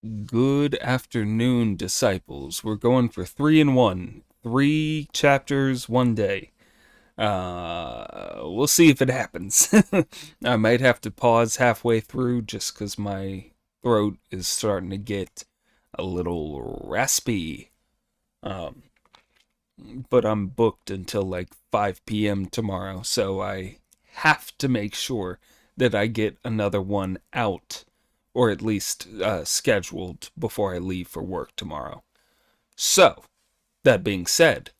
Good afternoon, disciples. We're going for 3-in-1. 3 chapters, 1 day. We'll see if it happens. I might have to pause halfway through just because my throat is starting to get a little raspy. Um, but I'm booked until like 5 p.m. tomorrow, so I have to make sure that I get another one out, or at least scheduled before I leave for work tomorrow. So, that being said,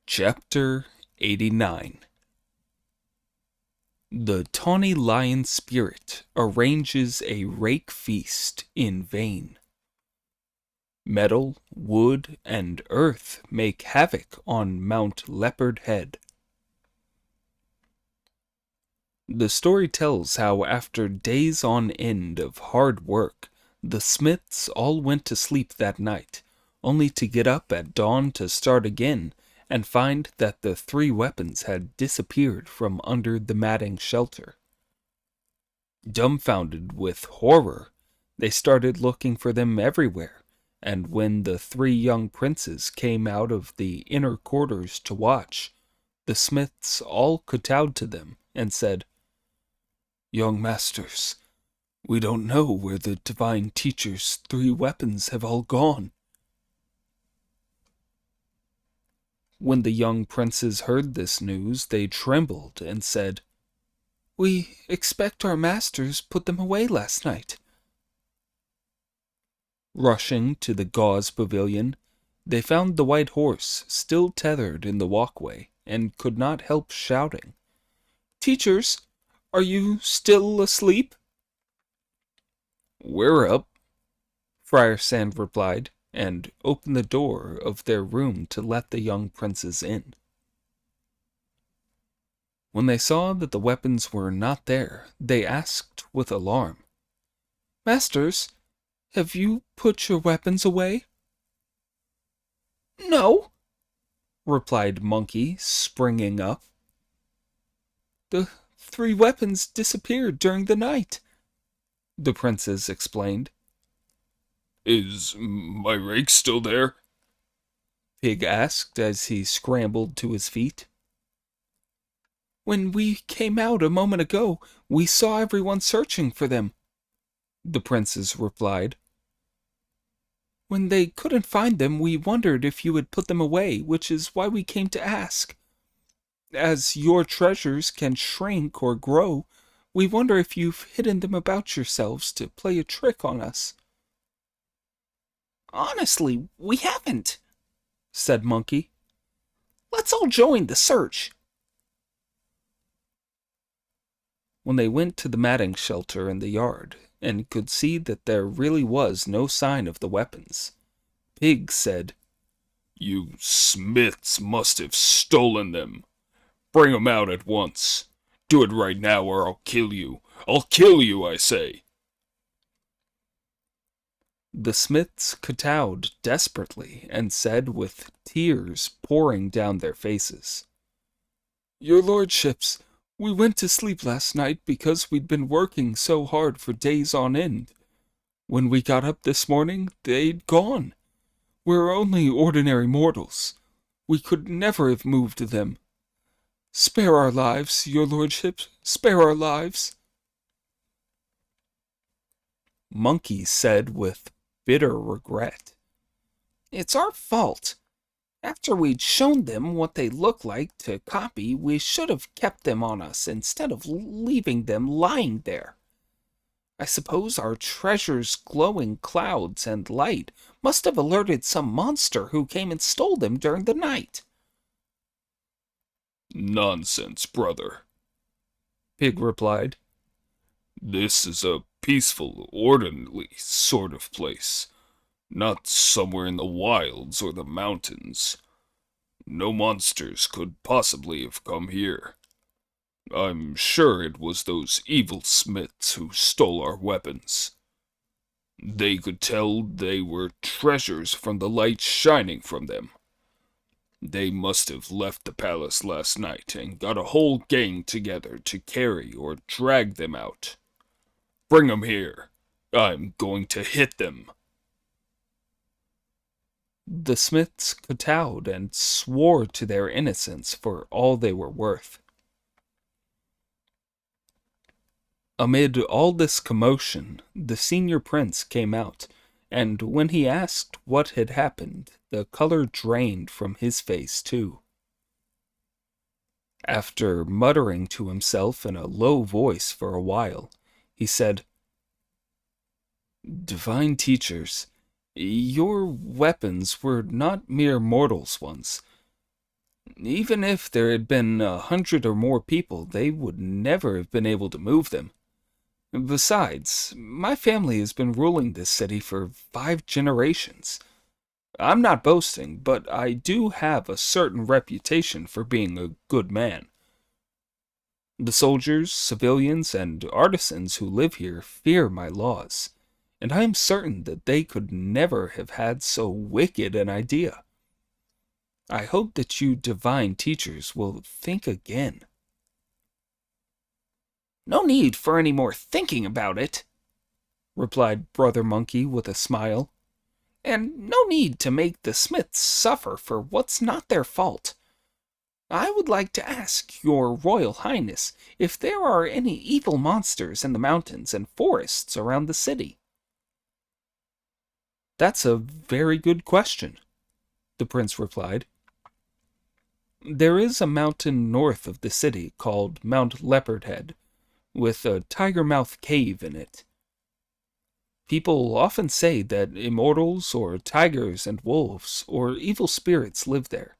Chapter 89. The tawny lion spirit arranges a rake feast in vain. Metal, wood, and earth make havoc on Mount Leopard Head. The story tells how after days on end of hard work, the Smiths all went to sleep that night, only to get up at dawn to start again and find that the 3 weapons had disappeared from under the matting shelter. Dumbfounded with horror, they started looking for them everywhere, and when the 3 young princes came out of the inner quarters to watch, the Smiths all kowtowed to them and said, "Young masters, we don't know where the divine teacher's 3 weapons have all gone." When the young princes heard this news, they trembled and said, "We expect our masters put them away last night." Rushing to the gauze pavilion, they found the white horse still tethered in the walkway and could not help shouting, "Teachers, are you still asleep?" "We're up," Friar Sand replied, and opened the door of their room to let the young princes in. When they saw that the weapons were not there, they asked with alarm, "Masters, have you put your weapons away?" "No," replied Monkey, springing up. "The 3 weapons disappeared during the night," the princes explained. "Is my rake still there?" Pig asked as he scrambled to his feet. "When we came out a moment ago, we saw everyone searching for them," the princes replied. "When they couldn't find them, we wondered if you had put them away, which is why we came to ask. As your treasures can shrink or grow, we wonder if you've hidden them about yourselves to play a trick on us." "Honestly, we haven't," said Monkey. "Let's all join the search." When they went to the matting shelter in the yard and could see that there really was no sign of the weapons, Pig said, "You Smiths must have stolen them. Bring 'em out at once. Do it right now or I'll kill you. I'll kill you, I say." The Smiths kowtowed desperately and said with tears pouring down their faces, "Your lordships, we went to sleep last night because we'd been working so hard for days on end. When we got up this morning, they'd gone. We're only ordinary mortals. We could never have moved them. Spare our lives, your lordships, spare our lives." Monkey said with bitter regret, "It's our fault. After we'd shown them what they look like to copy, we should have kept them on us instead of leaving them lying there. I suppose our treasure's glowing clouds and light must have alerted some monster who came and stole them during the night." "Nonsense, brother," Pig replied. "This is a peaceful, orderly sort of place, not somewhere in the wilds or the mountains. No monsters could possibly have come here. I'm sure it was those evil Smiths who stole our weapons. They could tell they were treasures from the light shining from them. They must have left the palace last night and got a whole gang together to carry or drag them out. Bring 'em here. I'm going to hit them. The smiths kowtowed and swore to their innocence for all they were worth. Amid all this commotion, the senior prince came out, and when he asked what had happened, the color drained from his face too. After muttering to himself in a low voice for a while, he said, "Divine teachers, your weapons were not mere mortals' ones. Even if there had been 100 or more people, they would never have been able to move them. Besides, my family has been ruling this city for 5 generations. I'm not boasting, but I do have a certain reputation for being a good man. The soldiers, civilians, and artisans who live here fear my laws, and I am certain that they could never have had so wicked an idea. I hope that you divine teachers will think again." "No need for any more thinking about it," replied Brother Monkey with a smile. "And no need to make the smiths suffer for what's not their fault. I would like to ask your Royal Highness if there are any evil monsters in the mountains and forests around the city." "That's a very good question," the prince replied. "There is a mountain north of the city called Mount Leopardhead, with a tiger-mouth cave in it. People often say that immortals or tigers and wolves or evil spirits live there.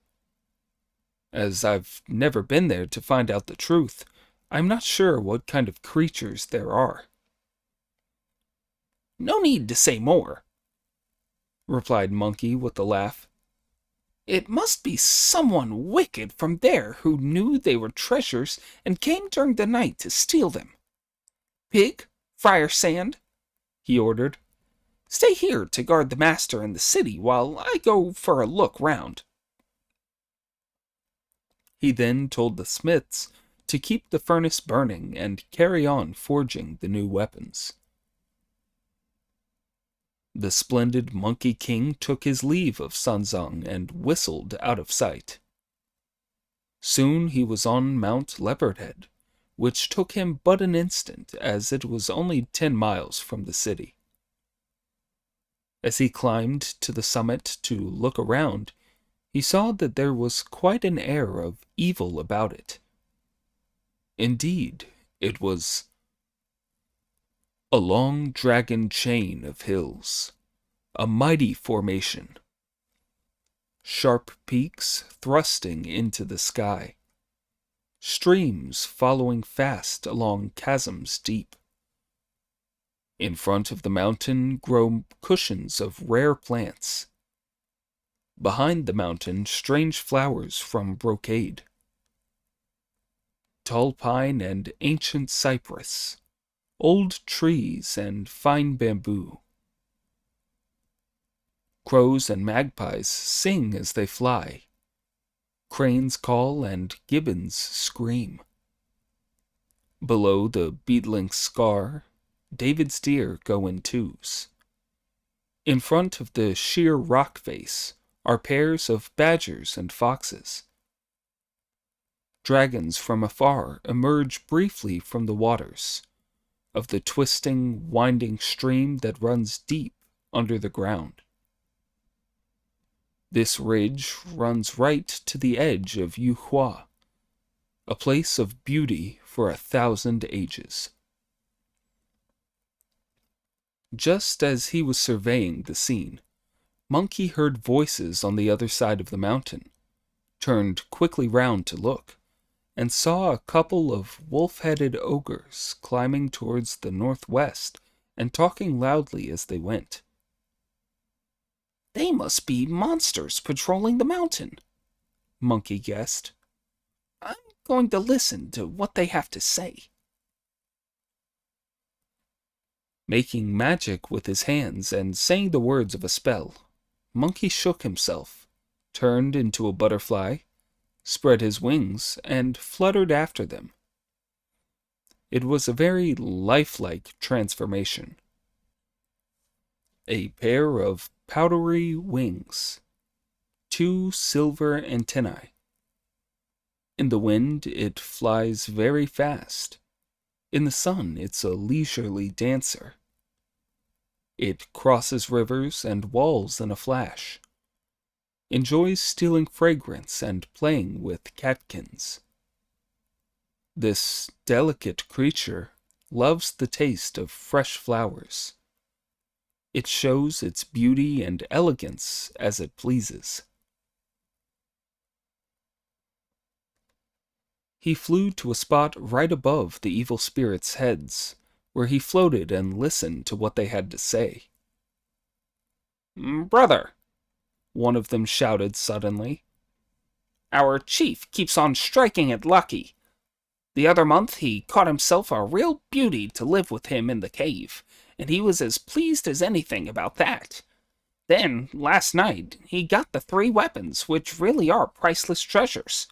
As I've never been there to find out the truth, I'm not sure what kind of creatures there are." "No need to say more," replied Monkey with a laugh. "It must be someone wicked from there who knew they were treasures and came during the night to steal them. Pig, Friar Sand," he ordered, "stay here to guard the master and the city while I go for a look round." He then told the smiths to keep the furnace burning and carry on forging the new weapons. The splendid Monkey King took his leave of Sanzang and whistled out of sight. Soon he was on Mount Leopardhead, which took him but an instant, as it was only 10 miles from the city. As he climbed to the summit to look around, he saw that there was quite an air of evil about it. Indeed, it was a long dragon chain of hills, a mighty formation, sharp peaks thrusting into the sky, streams following fast along chasms deep. In front of the mountain grow cushions of rare plants. Behind the mountain, strange flowers from brocade. Tall pine and ancient cypress, old trees and fine bamboo. Crows and magpies sing as they fly. Cranes call and gibbons scream. Below the beetling scar, David's deer go in twos. In front of the sheer rock face are pairs of badgers and foxes. Dragons from afar emerge briefly from the waters of the twisting, winding stream that runs deep under the ground. This ridge runs right to the edge of Yuhua, a place of beauty for 1,000 ages. Just as he was surveying the scene, Monkey heard voices on the other side of the mountain, turned quickly round to look, and saw a couple of wolf-headed ogres climbing towards the northwest and talking loudly as they went. "They must be monsters patrolling the mountain," Monkey guessed. "I'm going to listen to what they have to say." Making magic with his hands and saying the words of a spell, Monkey shook himself, turned into a butterfly, spread his wings, and fluttered after them. It was a very lifelike transformation. A pair of powdery wings, 2 silver antennae. In the wind, it flies very fast. In the sun, it's a leisurely dancer. It crosses rivers and walls in a flash. Enjoys stealing fragrance and playing with catkins. This delicate creature loves the taste of fresh flowers. It shows its beauty and elegance as it pleases. He flew to a spot right above the evil spirits' heads, where he floated and listened to what they had to say. "Brother," one of them shouted suddenly, "our chief keeps on striking it lucky. The other month he caught himself a real beauty to live with him in the cave, and he was as pleased as anything about that. Then, last night, he got the 3 weapons, which really are priceless treasures.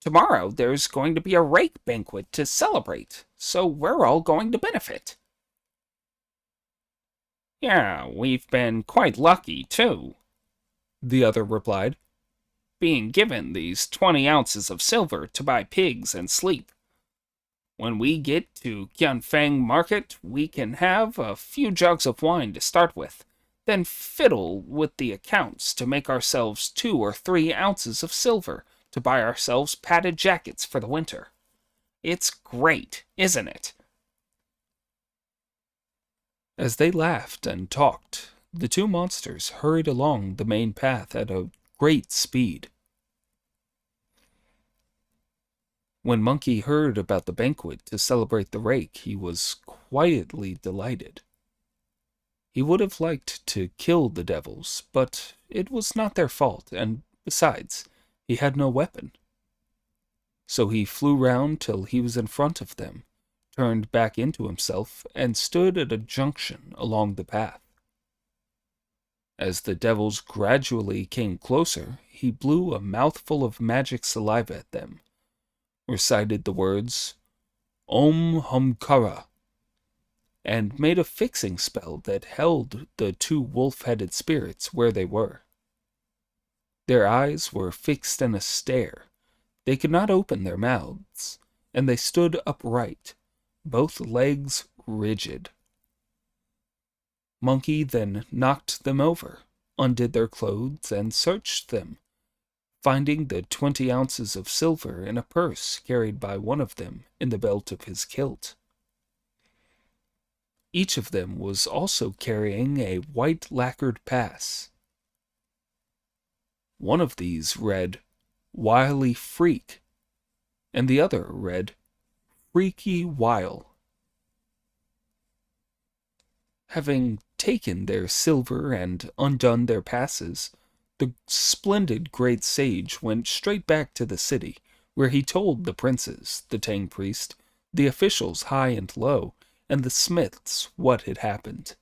Tomorrow there's going to be a rake banquet to celebrate, so we're all going to benefit." "Yeah, we've been quite lucky, too," the other replied, "being given these 20 ounces of silver to buy pigs and sleep. When we get to Qianfang Market, we can have a few jugs of wine to start with, then fiddle with the accounts to make ourselves 2 or 3 ounces of silver to buy ourselves padded jackets for the winter. It's great, isn't it?" As they laughed and talked, the 2 monsters hurried along the main path at a great speed. When Monkey heard about the banquet to celebrate the rake, he was quietly delighted. He would have liked to kill the devils, but it was not their fault, and besides, he had no weapon. So he flew round till he was in front of them, turned back into himself, and stood at a junction along the path. As the devils gradually came closer, he blew a mouthful of magic saliva at them, recited the words Om Humkara, and made a fixing spell that held the 2 wolf-headed spirits where they were. Their eyes were fixed in a stare. They could not open their mouths, and they stood upright, both legs rigid. Monkey then knocked them over, undid their clothes, and searched them, finding the 20 ounces of silver in a purse carried by one of them in the belt of his kilt. Each of them was also carrying a white lacquered pass. One of these read, Wily Freak, and the other read, Freaky Wile. Having taken their silver and undone their passes, the splendid great sage went straight back to the city, where he told the princes, the Tang priest, the officials high and low, and the smiths what had happened.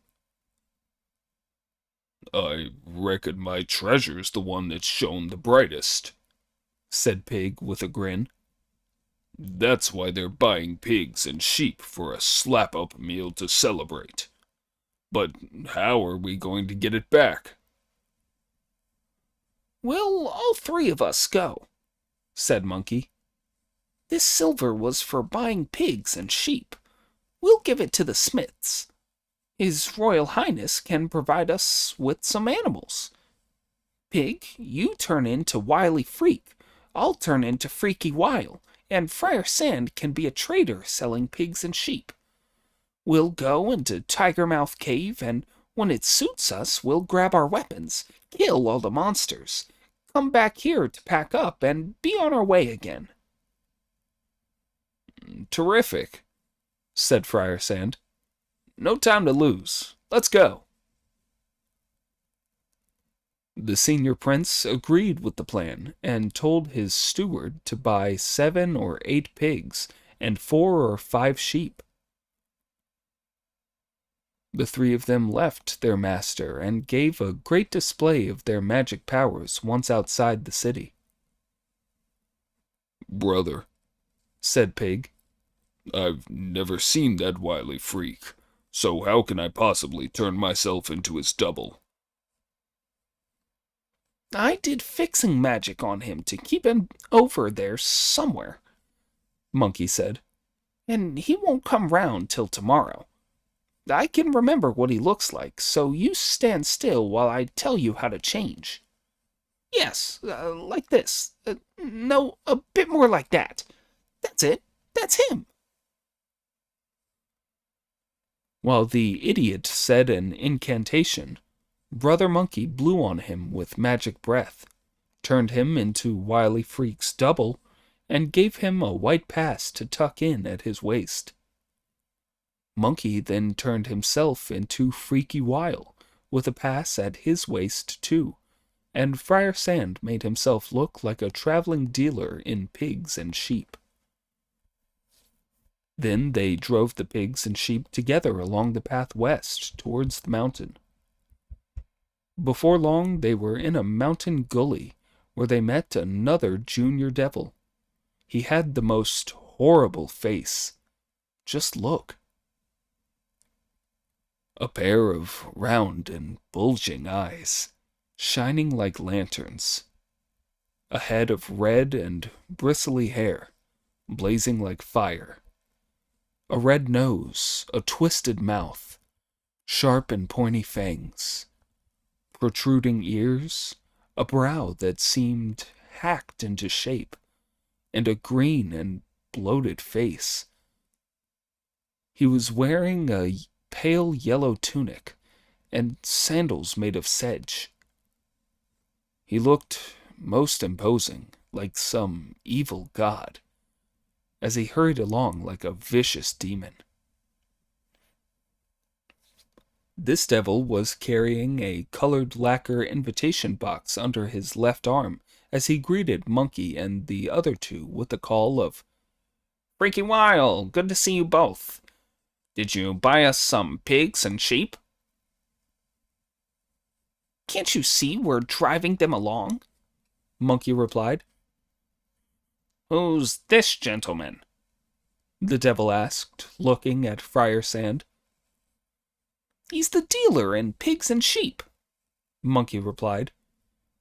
"I reckon my treasure's the one that's shone the brightest," said Pig with a grin. "That's why they're buying pigs and sheep for a slap-up meal to celebrate. But how are we going to get it back?" "We'll all 3 of us go," said Monkey. "This silver was for buying pigs and sheep. We'll give it to the smiths. His Royal Highness can provide us with some animals. Pig, you turn into Wily Freak. I'll turn into Freaky Wile, and Friar Sand can be a trader selling pigs and sheep. We'll go into Tigermouth Cave, and when it suits us, we'll grab our weapons, kill all the monsters, come back here to pack up, and be on our way again." "Terrific," said Friar Sand. "No time to lose. Let's go." The senior prince agreed with the plan and told his steward to buy 7 or 8 pigs and 4 or 5 sheep. The 3 of them left their master and gave a great display of their magic powers once outside the city. "Brother," said Pig, I've never seen that wily freak, so how can I possibly turn myself into his double? I did fixing magic on him to keep him over there somewhere, Monkey said, and he won't come round till tomorrow. I can remember what he looks like, so you stand still while I tell you how to change. Yes, like this. No, a bit more like that. That's it. That's him. While the idiot said an incantation, Brother Monkey blew on him with magic breath, turned him into Wily Freak's double, and gave him a white pass to tuck in at his waist. Monkey then turned himself into Freaky Wile, with a pass at his waist too, and Friar Sand made himself look like a traveling dealer in pigs and sheep. Then they drove the pigs and sheep together along the path west towards the mountain. Before long they were in a mountain gully, where they met another junior devil. He had the most horrible face. Just look. A pair of round and bulging eyes, shining like lanterns. A head of red and bristly hair, blazing like fire. A red nose, a twisted mouth, sharp and pointy fangs, protruding ears, a brow that seemed hacked into shape, and a green and bloated face. He was wearing a pale yellow tunic and sandals made of sedge. He looked most imposing, like some evil god, as he hurried along like a vicious demon. This devil was carrying a colored lacquer invitation box under his left arm as he greeted Monkey and the other two with the call of, "Freaky Wile, good to see you both. Did you buy us some pigs and sheep?" "Can't you see we're driving them along?" Monkey replied. "Who's this gentleman?" the devil asked, looking at Friar Sand. "He's the dealer in pigs and sheep," Monkey replied.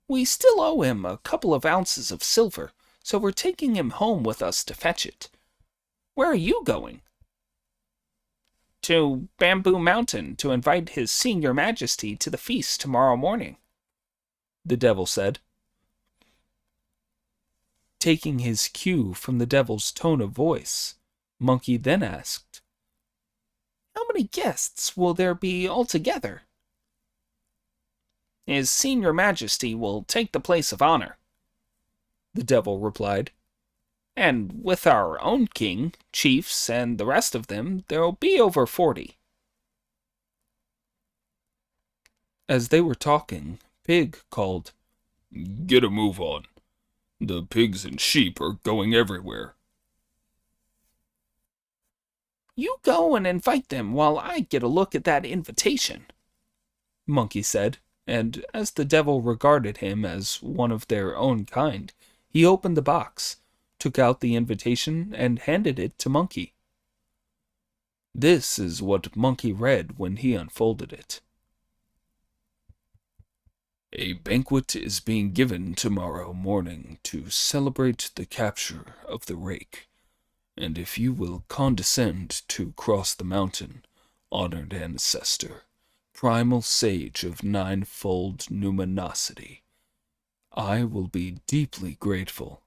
"We still owe him a couple of ounces of silver, so we're taking him home with us to fetch it. Where are you going?" "To Bamboo Mountain to invite his Senior Majesty to the feast tomorrow morning," the devil said. Taking his cue from the devil's tone of voice, Monkey then asked, "How many guests will there be altogether?" "His Senior Majesty will take the place of honor," the devil replied. "And with our own king, chiefs, and the rest of them, there'll be over 40. As they were talking, Pig called, "Get a move on. The pigs and sheep are going everywhere." "You go and invite them while I get a look at that invitation," Monkey said, and as the devil regarded him as one of their own kind, he opened the box, took out the invitation, and handed it to Monkey. This is what Monkey read when he unfolded it. "A banquet is being given tomorrow morning to celebrate the capture of the rake, and if you will condescend to cross the mountain, honored ancestor, primal sage of ninefold numinosity, I will be deeply grateful.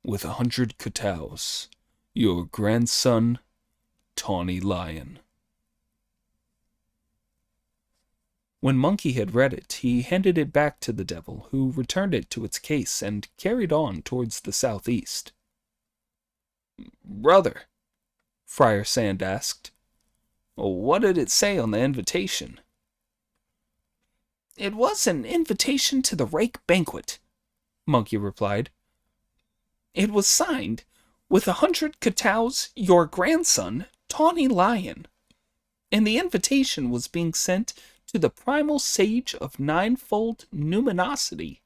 With 100 kataos, your grandson, Tawny Lion." When Monkey had read it, he handed it back to the devil, who returned it to its case and carried on towards the southeast. "Brother," Friar Sand asked, "what did it say on the invitation?" "It was an invitation to the rake banquet," Monkey replied. "It was signed, with 100 kataos, your grandson, Tawny Lion. And the invitation was being sent to the primal sage of ninefold numinosity."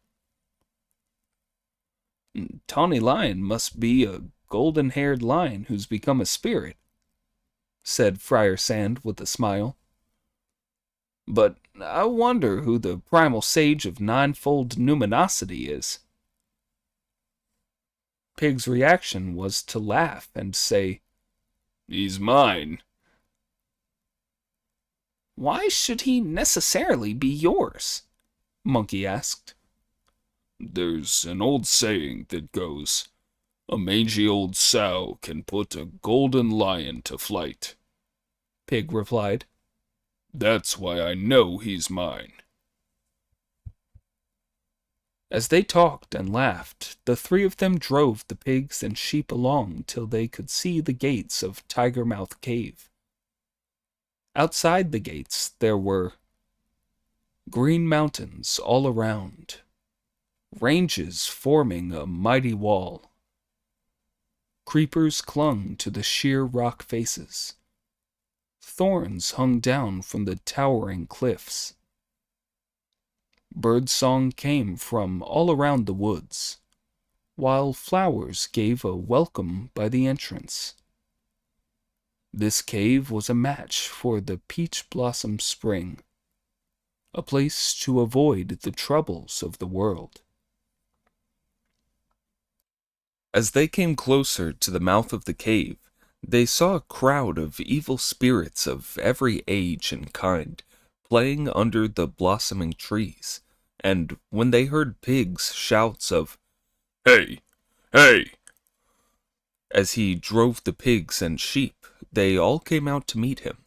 "Tawny Lion must be a golden-haired lion who's become a spirit," said Friar Sand with a smile. "But I wonder who the primal sage of ninefold numinosity is." Pig's reaction was to laugh and say, "He's mine." "Why should he necessarily be yours?" Monkey asked. "There's an old saying that goes, 'A mangy old sow can put a golden lion to flight,'" Pig replied. "That's why I know he's mine." As they talked and laughed, the three of them drove the pigs and sheep along till they could see the gates of Tigermouth Cave. Outside the gates there were green mountains all around, ranges forming a mighty wall. Creepers clung to the sheer rock faces. Thorns hung down from the towering cliffs. Birdsong came from all around the woods, while flowers gave a welcome by the entrance. This cave was a match for the peach blossom spring, a place to avoid the troubles of the world. As they came closer to the mouth of the cave, they saw a crowd of evil spirits of every age and kind playing under the blossoming trees, and when they heard Pig's shouts of "Hey! Hey!" as he drove the pigs and sheep, they all came out to meet him.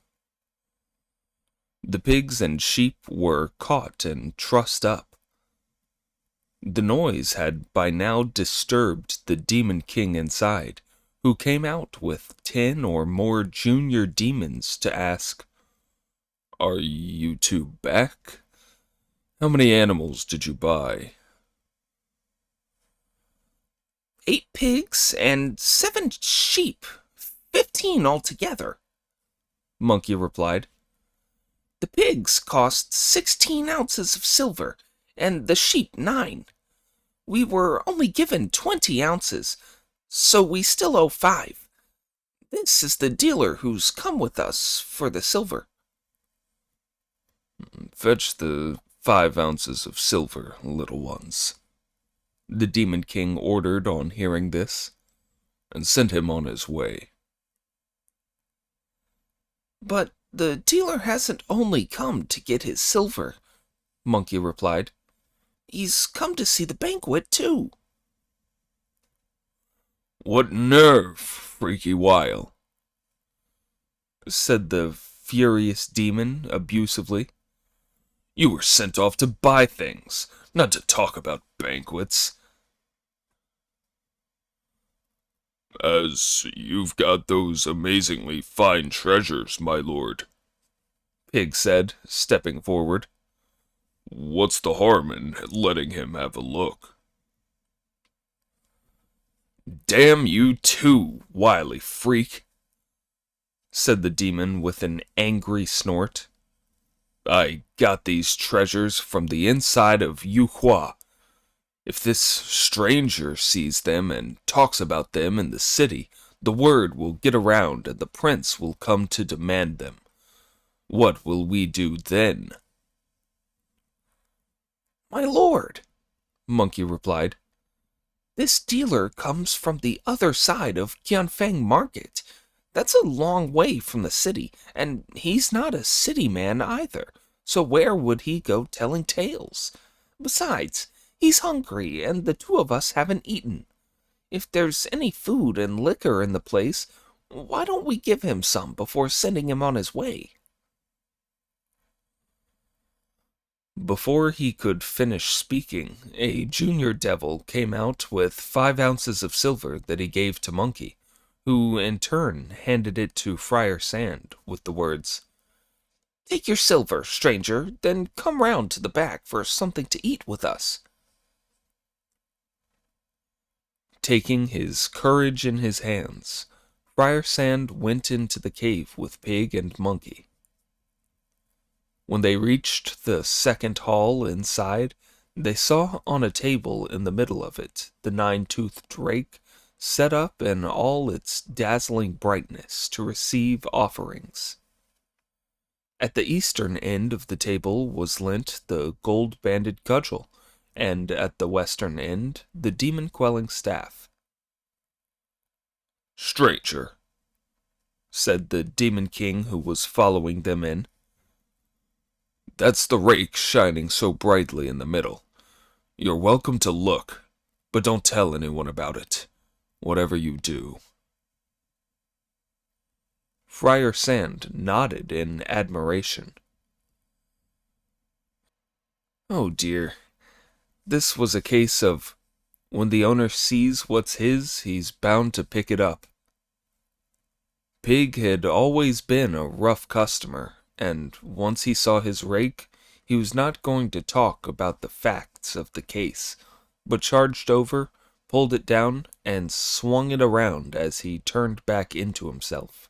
The pigs and sheep were caught and trussed up. The noise had by now disturbed the Demon King inside, who came out with 10 or more junior demons to ask, "Are you two back? How many animals did you buy?" 8 pigs and 7 sheep, 15 altogether," Monkey replied. "The pigs cost 16 ounces of silver, and the sheep 9. We were only given 20 ounces, so we still owe 5. This is the dealer who's come with us for the silver." "Fetch the 5 ounces of silver, little ones," the Demon King ordered on hearing this, "and send him on his way." "But the dealer hasn't only come to get his silver," Monkey replied. "He's come to see the banquet, too." "What nerve, Freaky Wile," said the furious demon abusively. "You were sent off to buy things, not to talk about banquets." "As you've got those amazingly fine treasures, my lord," Pig said, stepping forward. "What's the harm in letting him have a look?" "Damn you too, wily freak," said the demon with an angry snort. "I got these treasures from the inside of Yuhua. If this stranger sees them and talks about them in the city, the word will get around and the prince will come to demand them. What will we do then?" "My lord," Monkey replied, "this dealer comes from the other side of Qianfeng Market. That's a long way from the city, and he's not a city man either, so where would he go telling tales? Besides, he's hungry, and the 2 of us haven't eaten. If there's any food and liquor in the place, why don't we give him some before sending him on his way?" Before he could finish speaking, a junior devil came out with 5 ounces of silver that he gave to Monkey, who in turn handed it to Friar Sand with the words, "Take your silver, stranger, then come round to the back for something to eat with us." Taking his courage in his hands, Friar Sand went into the cave with Pig and Monkey. When they reached the second hall inside, they saw on a table in the middle of it the 9-toothed rake, set up in all its dazzling brightness to receive offerings. At the eastern end of the table was lent the gold-banded cudgel, and at the western end the demon-quelling staff. "Stranger," said the demon king who was following them in, "that's the rake shining so brightly in the middle. You're welcome to look, but don't tell anyone about it, whatever you do." Friar Sand nodded in admiration. Oh dear, this was a case of when the owner sees what's his, he's bound to pick it up. Pig had always been a rough customer, and once he saw his rake, he was not going to talk about the facts of the case, but charged over, pulled it down, and swung it around as he turned back into himself.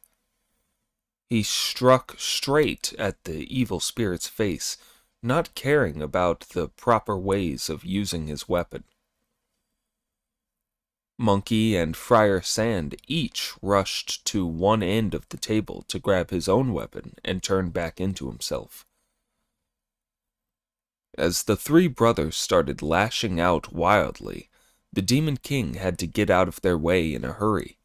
He struck straight at the evil spirit's face, not caring about the proper ways of using his weapon. Monkey and Friar Sand each rushed to one end of the table to grab his own weapon and turn back into himself. As the three brothers started lashing out wildly, the Demon King had to get out of their way in a hurry,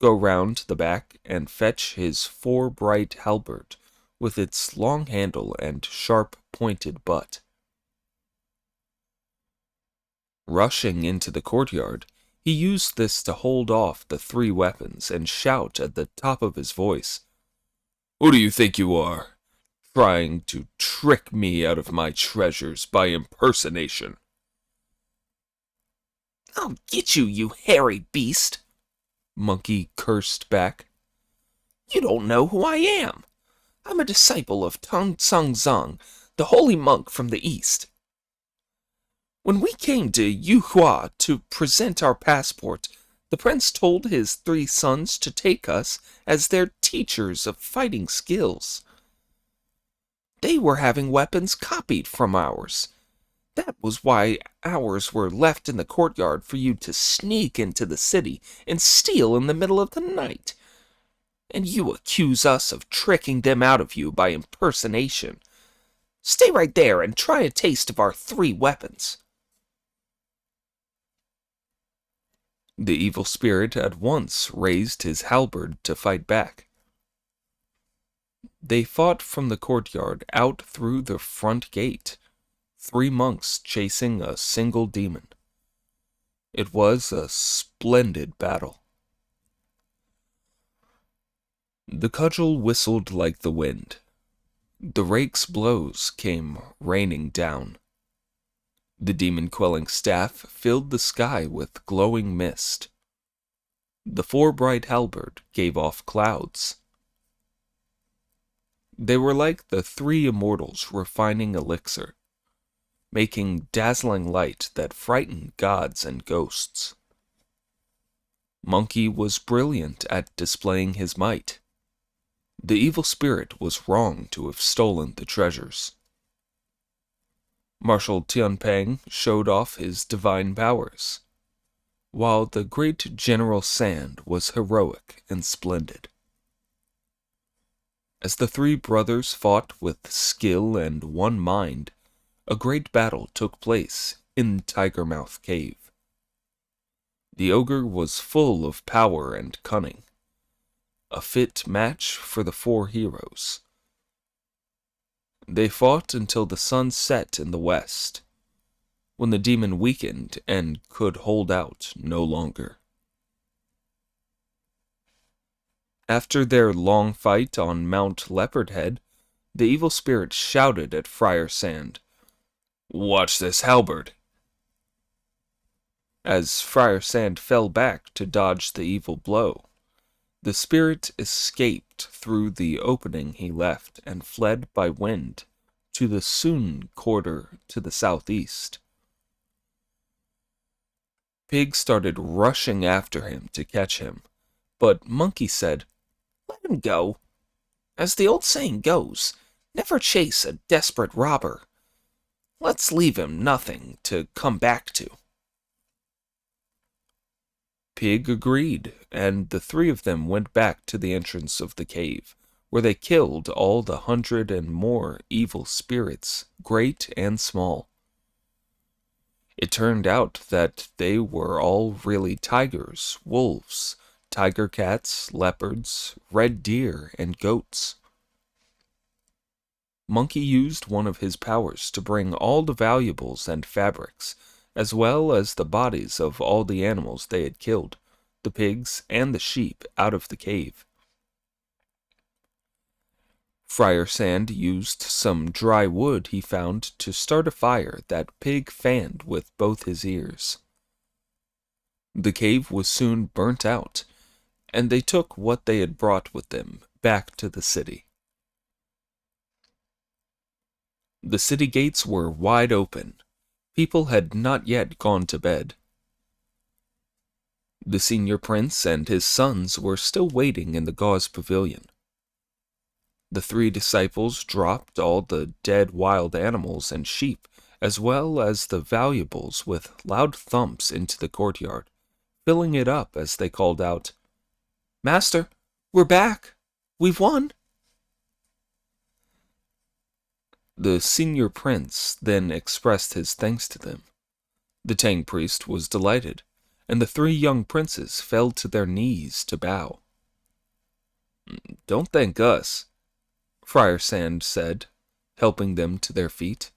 go round the back and fetch his four-bright halberd with its long handle and sharp-pointed butt. Rushing into the courtyard, he used this to hold off the three weapons and shout at the top of his voice, "Who do you think you are, trying to trick me out of my treasures by impersonation?" "I'll get you, you hairy beast!" Monkey cursed back. "You don't know who I am. I'm a disciple of Tung Tsung Zung, the holy monk from the east. When we came to Yuhua to present our passport, the prince told his three sons to take us as their teachers of fighting skills. They were having weapons copied from ours. That was why ours were left in the courtyard for you to sneak into the city and steal in the middle of the night. And you accuse us of tricking them out of you by impersonation. Stay right there and try a taste of our three weapons." The evil spirit at once raised his halberd to fight back. They fought from the courtyard out through the front gate, three monks chasing a single demon. It was a splendid battle. The cudgel whistled like the wind. The rake's blows came raining down. The demon-quelling staff filled the sky with glowing mist. The four-bright halberd gave off clouds. They were like the three immortals refining elixir, making dazzling light that frightened gods and ghosts. Monkey was brilliant at displaying his might. The evil spirit was wrong to have stolen the treasures. Marshal Tianpeng showed off his divine powers, while the great General Sand was heroic and splendid. As the three brothers fought with skill and one mind, a great battle took place in Tigermouth Cave. The ogre was full of power and cunning, a fit match for the four heroes. They fought until the sun set in the west, when the demon weakened and could hold out no longer. After their long fight on Mount Leopardhead, the evil spirit shouted at Friar Sand, "Watch this halberd!" As Friar Sand fell back to dodge the evil blow, the spirit escaped through the opening he left and fled by wind to the Sun quarter to the southeast. Pig started rushing after him to catch him, but Monkey said, "Let him go. As the old saying goes, never chase a desperate robber. Let's leave him nothing to come back to." Pig agreed, and the three of them went back to the entrance of the cave, where they killed all the 100 and more evil spirits, great and small. It turned out that they were all really tigers, wolves, tiger cats, leopards, red deer, and goats. Monkey used one of his powers to bring all the valuables and fabrics, as well as the bodies of all the animals they had killed, the pigs and the sheep, out of the cave. Friar Sand used some dry wood he found to start a fire that Pig fanned with both his ears. The cave was soon burnt out, and they took what they had brought with them back to the city. The city gates were wide open. People had not yet gone to bed. The senior prince and his sons were still waiting in the gauze pavilion. The three disciples dropped all the dead wild animals and sheep, as well as the valuables, with loud thumps into the courtyard, filling it up as they called out, "Master, we're back! We've won!" The senior prince then expressed his thanks to them. The Tang priest was delighted, and the three young princes fell to their knees to bow. "Don't thank us," Friar Sand said, helping them to their feet.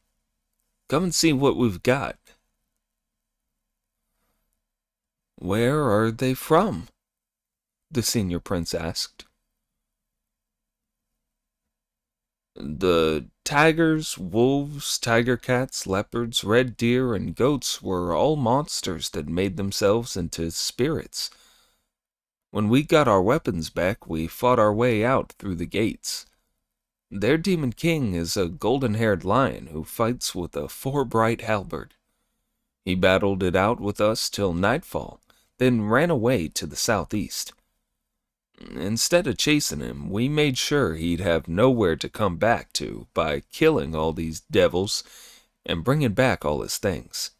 "Come and see what we've got." "Where are they from?" the senior prince asked. "The tigers, wolves, tiger cats, leopards, red deer, and goats were all monsters that made themselves into spirits. When we got our weapons back, we fought our way out through the gates. Their demon king is a golden-haired lion who fights with a 4-bright halberd. He battled it out with us till nightfall, then ran away to the southeast. Instead of chasing him, we made sure he'd have nowhere to come back to by killing all these devils and bringing back all his things."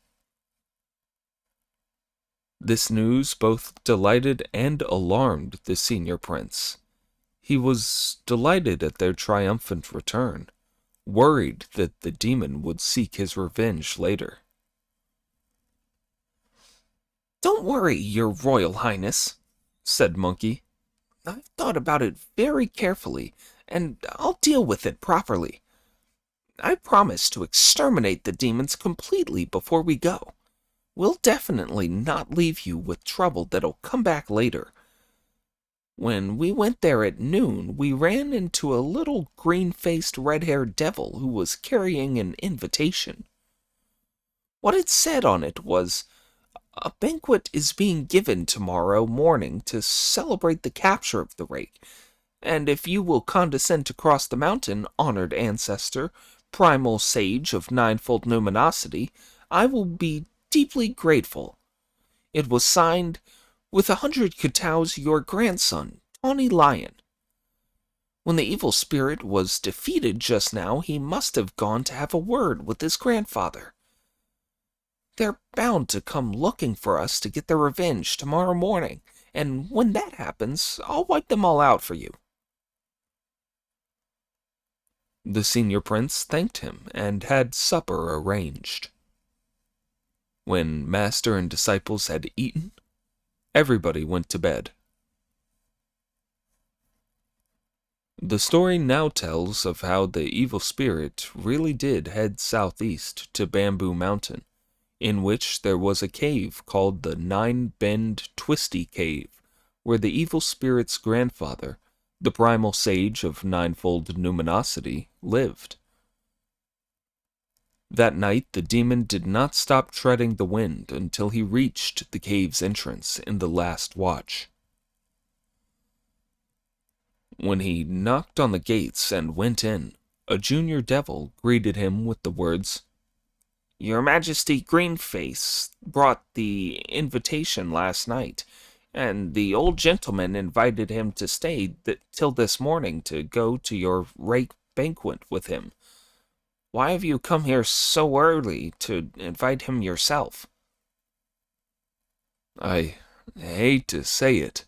This news both delighted and alarmed the senior prince. He was delighted at their triumphant return, worried that the demon would seek his revenge later. "Don't worry, your royal highness," said Monkey. "I've thought about it very carefully, and I'll deal with it properly. I promise to exterminate the demons completely before we go. We'll definitely not leave you with trouble that'll come back later. When we went there at noon, we ran into a little green-faced, red-haired devil who was carrying an invitation. What it said on it was, 'A banquet is being given tomorrow morning to celebrate the capture of the rake, and if you will condescend to cross the mountain, honored ancestor, primal sage of ninefold numinosity, I will be deeply grateful.' It was signed, 'With 100 Kataos, your grandson, Tawny Lion.' When the evil spirit was defeated just now, he must have gone to have a word with his grandfather. They're bound to come looking for us to get their revenge tomorrow morning, and when that happens, I'll wipe them all out for you." The senior prince thanked him and had supper arranged. When master and disciples had eaten, everybody went to bed. The story now tells of how the evil spirit really did head southeast to Bamboo Mountain, in which there was a cave called the Nine-Bend Twisty Cave, where the evil spirit's grandfather, the primal sage of ninefold numinosity, lived. That night the demon did not stop treading the wind until he reached the cave's entrance in the last watch. When he knocked on the gates and went in, a junior devil greeted him with the words, "Your Majesty Greenface brought the invitation last night, and the old gentleman invited him to stay till this morning to go to your rake banquet with him. Why have you come here so early to invite him yourself?" I hate to say it,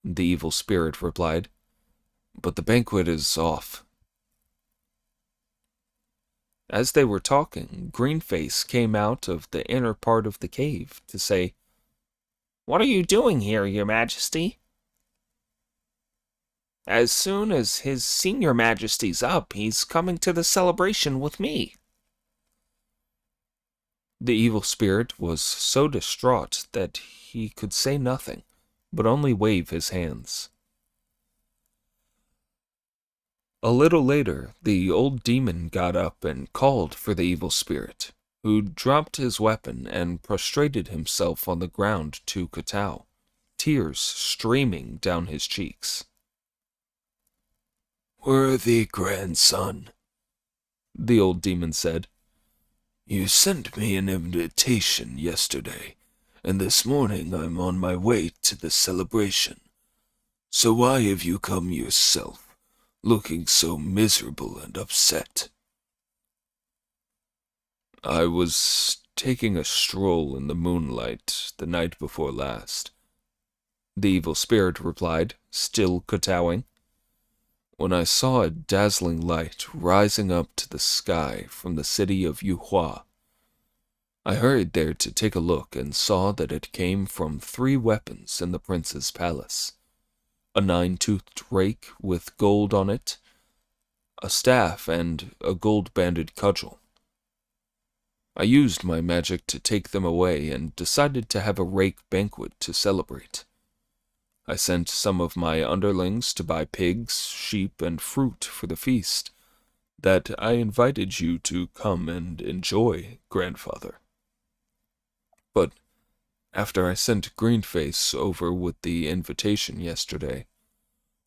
the evil spirit replied, but the banquet is off. As they were talking, Greenface came out of the inner part of the cave to say, "What are you doing here, Your Majesty?" "As soon as his senior majesty's up, he's coming to the celebration with me." The evil spirit was so distraught that he could say nothing, but only wave his hands. A little later, the old demon got up and called for the evil spirit, who dropped his weapon and prostrated himself on the ground to kowtow, tears streaming down his cheeks. "Worthy grandson," the old demon said, "you sent me an invitation yesterday, and this morning I'm on my way to the celebration. So why have you come yourself, looking so miserable and upset?" "I was taking a stroll in the moonlight the night before last," the evil spirit replied, still kowtowing, "when I saw a dazzling light rising up to the sky from the city of Yuhua. I hurried there to take a look and saw that it came from 3 weapons in the prince's palace: a 9-toothed rake with gold on it, a staff, and a gold-banded cudgel. I used my magic to take them away and decided to have a rake banquet to celebrate. I sent some of my underlings to buy pigs, sheep, and fruit for the feast that I invited you to come and enjoy, grandfather. But after I sent Greenface over with the invitation yesterday,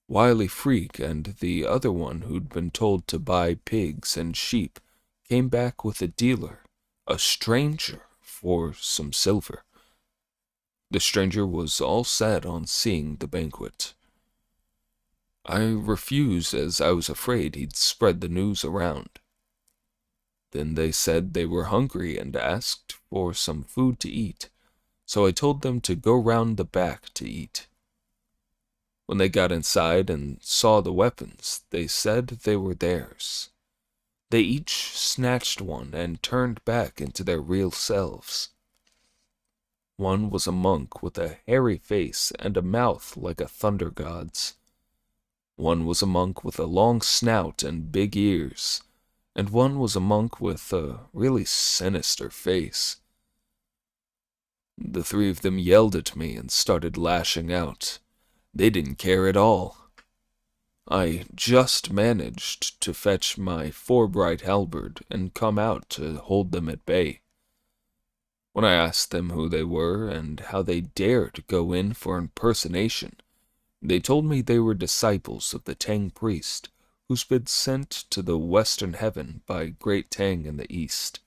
Wily Freak and the other one who'd been told to buy pigs and sheep came back with a dealer, a stranger, for some silver. The stranger was all set on seeing the banquet. I refused as I was afraid he'd spread the news around. Then they said they were hungry and asked for some food to eat, so I told them to go round the back to eat. When they got inside and saw the weapons, they said they were theirs. They each snatched one and turned back into their real selves. One was a monk with a hairy face and a mouth like a thunder god's. One was a monk with a long snout and big ears, and one was a monk with a really sinister face. The 3 of them yelled at me and started lashing out. They didn't care at all. I just managed to fetch my 4-bright halberd and come out to hold them at bay. When I asked them who they were and how they dared go in for impersonation, they told me they were disciples of the Tang priest, who's been sent to the western heaven by Great Tang in the east.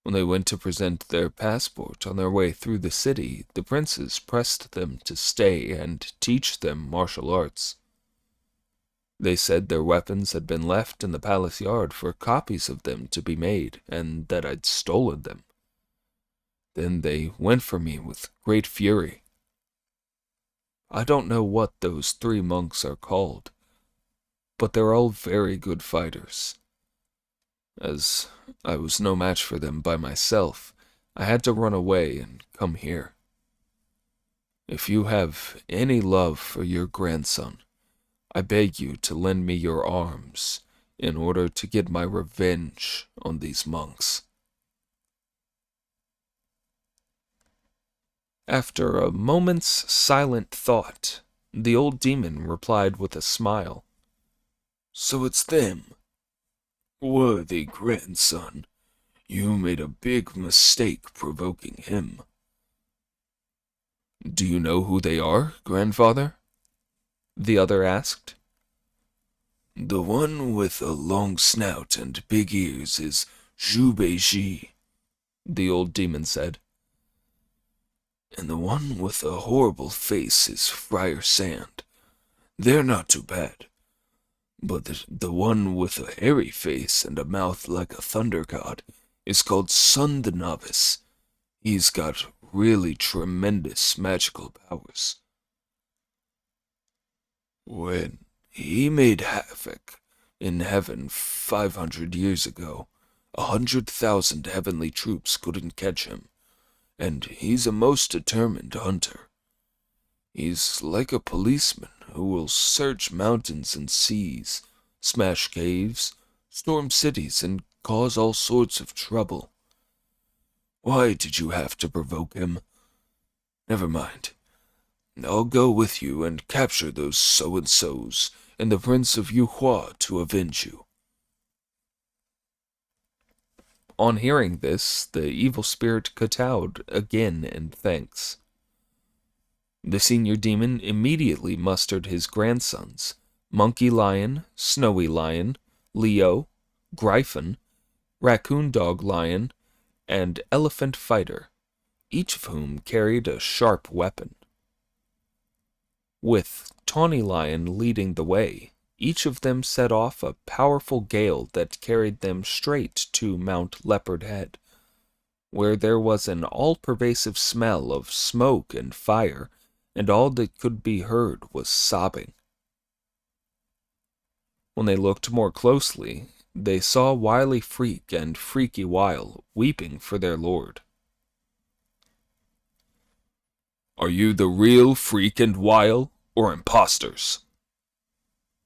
When they went to present their passport on their way through the city, the princes pressed them to stay and teach them martial arts. They said their weapons had been left in the palace yard for copies of them to be made, and that I'd stolen them. Then they went for me with great fury. I don't know what those 3 monks are called, but they're all very good fighters. As I was no match for them by myself, I had to run away and come here. If you have any love for your grandson, I beg you to lend me your arms in order to get my revenge on these monks." After a moment's silent thought, the old demon replied with a smile, "So it's them. Worthy grandson, you made a big mistake provoking him." "Do you know who they are, grandfather?" the other asked. "The one with a long snout and big ears is Zhu Beiji," the old demon said. "And the one with a horrible face is Friar Sand. They're not too bad. But the one with a hairy face and a mouth like a thunder god is called Sun the Novice. He's got really tremendous magical powers. When he made havoc in heaven 500 years ago, 100,000 heavenly troops couldn't catch him, and he's a most determined hunter. He's like a policeman who will search mountains and seas, smash caves, storm cities, and cause all sorts of trouble. Why did you have to provoke him? Never mind. I'll go with you and capture those so-and-sos and the Prince of Yuhua to avenge you. On hearing this, the evil spirit kowtowed again in thanks. The senior demon immediately mustered his grandsons, Monkey Lion, Snowy Lion, Leo, Gryphon, Raccoon Dog Lion, and Elephant Fighter, each of whom carried a sharp weapon. With Tawny Lion leading the way, each of them set off a powerful gale that carried them straight to Mount Leopard Head, where there was an all-pervasive smell of smoke and fire, and all that could be heard was sobbing. When they looked more closely, they saw Wily Freak and Freaky Wile weeping for their lord. Are you the real Freak and Wile, or imposters?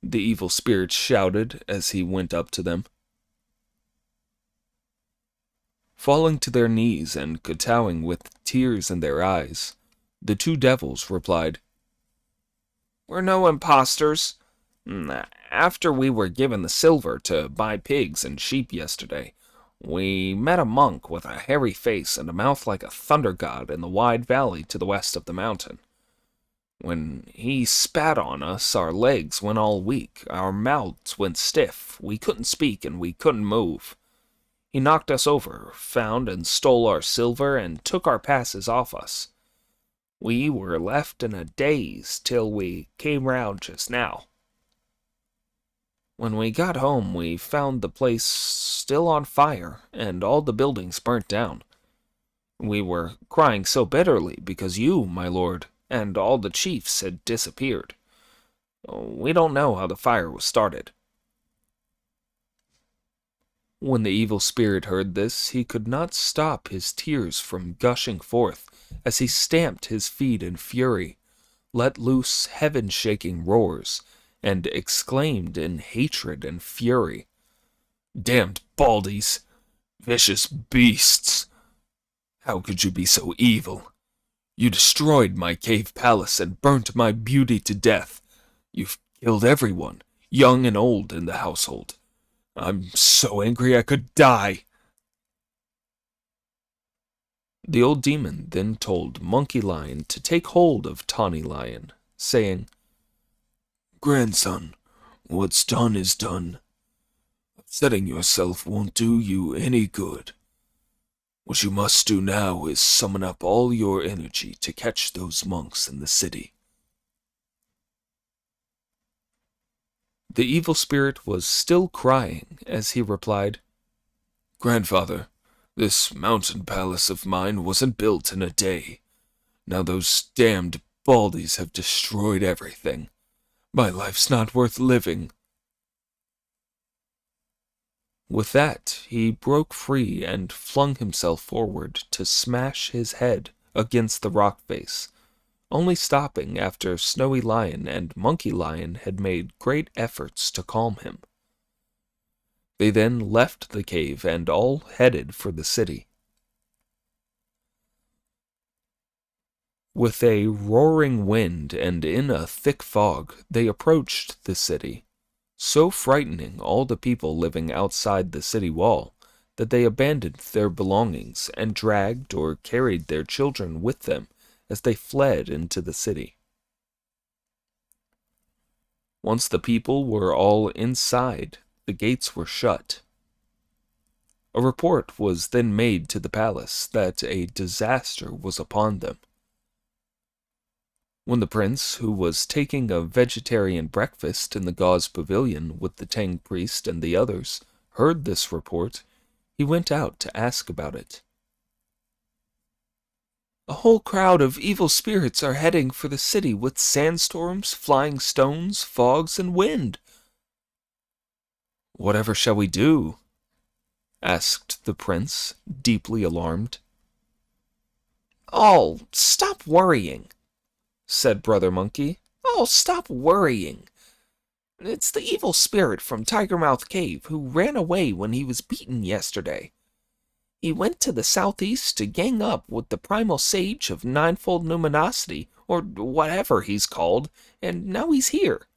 The evil spirit shouted as he went up to them. Falling to their knees and kowtowing with tears in their eyes, the two devils replied, "We're no imposters. After we were given the silver to buy pigs and sheep yesterday, we met a monk with a hairy face and a mouth like a thunder god in the wide valley to the west of the mountain. When he spat on us, our legs went all weak, our mouths went stiff, we couldn't speak and we couldn't move. He knocked us over, found and stole our silver, and took our passes off us. We were left in a daze till we came round just now. When we got home, we found the place still on fire, and all the buildings burnt down. We were crying so bitterly because you, my lord, and all the chiefs had disappeared. We don't know how the fire was started." When the evil spirit heard this, he could not stop his tears from gushing forth as he stamped his feet in fury, let loose heaven-shaking roars, and exclaimed in hatred and fury, "Damned baldies! Vicious beasts! How could you be so evil? You destroyed my cave palace and burnt my beauty to death. You've killed everyone, young and old, in the household. I'm so angry I could die." The old demon then told Monkey Lion to take hold of Tawny Lion, saying, "Grandson, what's done is done. Upsetting yourself won't do you any good. What you must do now is summon up all your energy to catch those monks in the city." The evil spirit was still crying as he replied, "Grandfather, this mountain palace of mine wasn't built in a day. Now those damned baldies have destroyed everything. My life's not worth living." With that, he broke free and flung himself forward to smash his head against the rock face, only stopping after Snowy Lion and Monkey Lion had made great efforts to calm him. They then left the cave and all headed for the city. With a roaring wind and in a thick fog, they approached the city, so frightening all the people living outside the city wall that they abandoned their belongings and dragged or carried their children with them as they fled into the city. Once the people were all inside, the gates were shut. A report was then made to the palace that a disaster was upon them. When the prince, who was taking a vegetarian breakfast in the gauze pavilion with the Tang priest and the others, heard this report, he went out to ask about it. A whole crowd of evil spirits are heading for the city with sandstorms, flying stones, fogs, and wind. Whatever shall we do? Asked the prince, deeply alarmed. Oh, stop worrying, said Brother Monkey. Oh, stop worrying. It's the evil spirit from Tigermouth Cave who ran away when he was beaten yesterday. He went to the southeast to gang up with the primal sage of ninefold numinosity, or whatever he's called, and now he's here.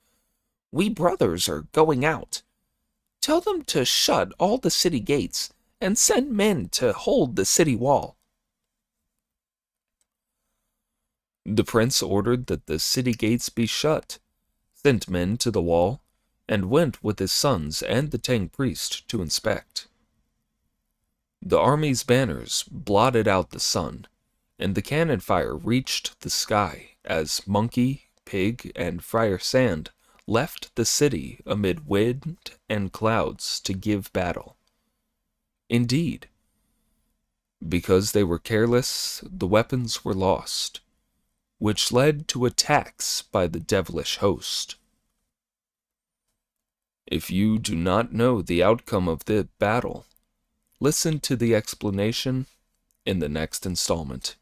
We brothers are going out. Tell them to shut all the city gates and send men to hold the city wall. The prince ordered that the city gates be shut, sent men to the wall, and went with his sons and the Tang priest to inspect. The army's banners blotted out the sun, and the cannon fire reached the sky as Monkey, Pig, and Friar Sand left the city amid wind and clouds to give battle. Indeed, because they were careless, the weapons were lost, which led to attacks by the devilish host. If you do not know the outcome of the battle, listen to the explanation in the next installment.